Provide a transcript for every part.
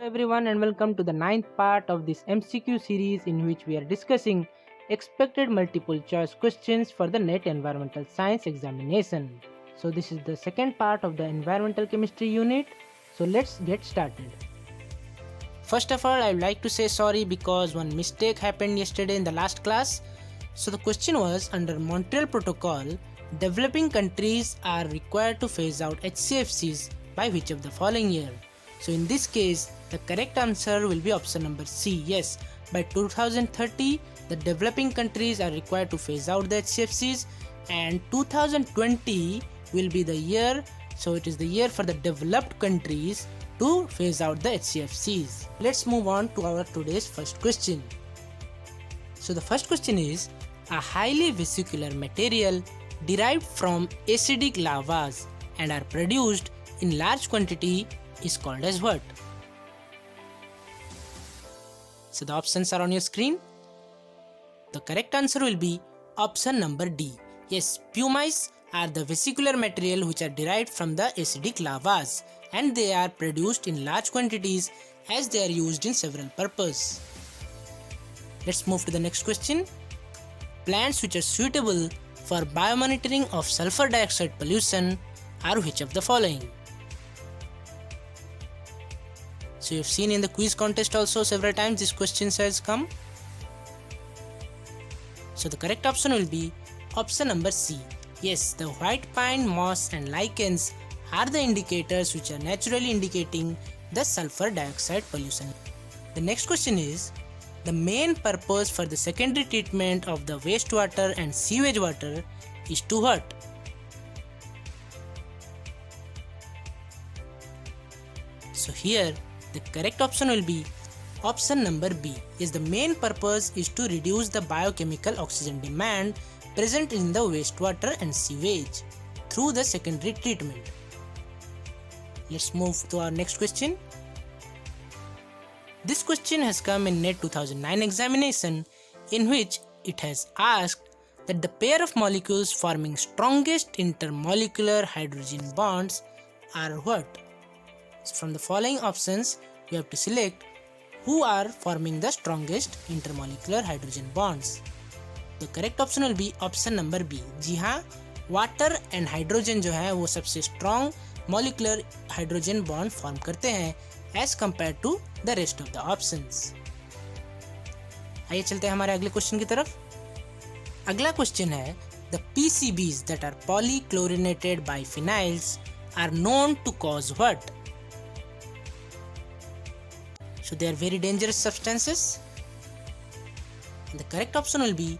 Everyone, and welcome to the ninth part of this MCQ series in which we are discussing expected multiple choice questions for the NET Environmental Science examination. So, this is the second part of the environmental chemistry unit. So, let's get started. First of all, I would like to say sorry because one mistake happened yesterday in the last class. So, the question was under Montreal Protocol, developing countries are required to phase out HCFCs by which of the following year? So in this case, the correct answer will be option number C. Yes, by 2030, the developing countries are required to phase out the HCFCs, and 2020 will be the year. So it is the year for the developed countries to phase out the HCFCs. Let's move on to our today's first question. So the first question is, a highly vesicular material derived from acidic lavas and are produced in large quantity is called as what? So the options are on your screen. The correct answer will be option number D. Yes, pumice are the vesicular material which are derived from the acidic lavas and they are produced in large quantities as they are used in several purposes. Let's move to the next question. Plants which are suitable for biomonitoring of sulfur dioxide pollution are which of the following? So you've seen in the quiz contest also several times this question has come. So the correct option will be option number C. Yes, the white pine, moss and lichens are the indicators which are naturally indicating the sulfur dioxide pollution. The next question is, the main purpose for the secondary treatment of the wastewater and sewage water is to what? So here the correct option will be option number B. Yes, the main purpose is to reduce the biochemical oxygen demand present in the wastewater and sewage through the secondary treatment. Let's move to our next question. This question has come in NET 2009 examination, in which it has asked that the pair of molecules forming strongest intermolecular hydrogen bonds are what? So from the following options, you have to select who are forming the strongest intermolecular hydrogen bonds. The correct option will be option number B. जी हाँ, water and hydrogen जो है वो सबसे strong molecular hydrogen bond form करते हैं as compare to the rest of the options. आइए चलते हैं हमारे अगले क्वेश्चन की तरफ. अगला क्वेश्चन है, the PCBs that are polychlorinated biphenyls are known to cause what? So they are very dangerous substances. And the correct option will be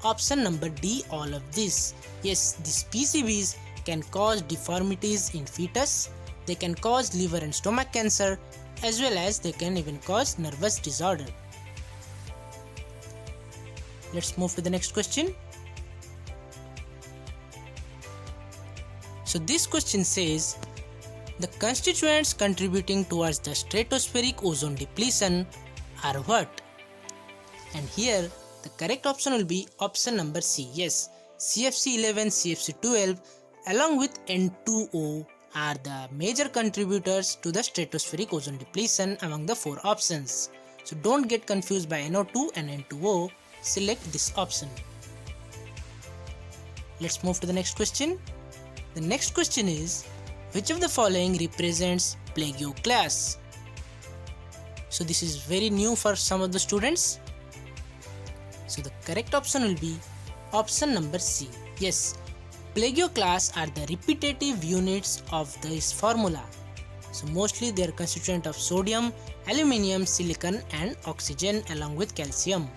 option number D, all of this. Yes, these PCBs can cause deformities in fetus, they can cause liver and stomach cancer, as well as they can even cause nervous disorder. Let's move to the next question. So this question says, the constituents contributing towards the stratospheric ozone depletion are what? And here the correct option will be option number C. Yes, CFC11, CFC12 along with N2O are the major contributors to the stratospheric ozone depletion among the four options. So don't get confused by NO2 and N2O. Select this option. Let's move to the next question. The next question is, which of the following represents plagioclase? So this is very new for some of the students. So the correct option will be option number C. Yes, plagioclase are the repetitive units of this formula. So mostly they are constituent of sodium, aluminium, silicon and oxygen along with calcium.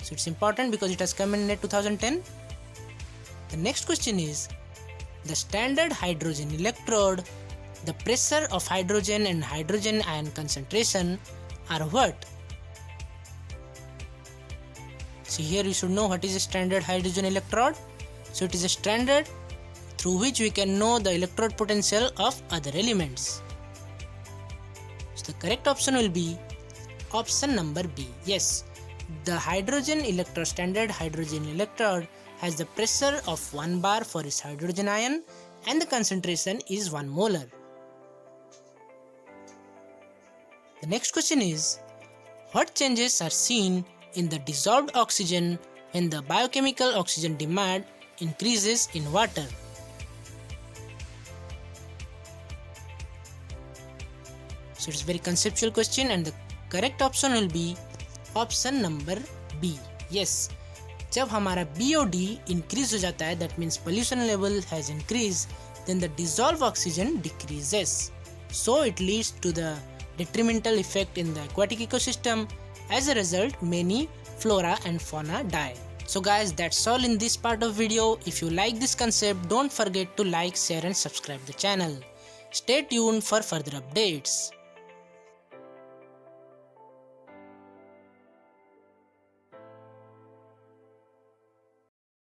So it's important because it has come in NET 2010. The next question is, the standard hydrogen electrode, the pressure of hydrogen and hydrogen ion concentration are what? So here you should know what is a standard hydrogen electrode. So it is a standard through which we can know the electrode potential of other elements. So the correct option will be option number B. Yes, the standard hydrogen electrode has the pressure of 1 bar for its hydrogen ion and the concentration is 1 molar. The next question is, what changes are seen in the dissolved oxygen when the biochemical oxygen demand increases in water? So it's a very conceptual question and the correct option will be option number B. Yes, जब हमारा BOD increase हो जाता है, that means pollution level has increased, then the dissolved oxygen decreases. So it leads to the detrimental effect in the aquatic ecosystem. As a result, many flora and fauna die. So guys, that's all in this part of video. If you like this concept, don't forget to like, share and subscribe the channel. Stay tuned for further updates.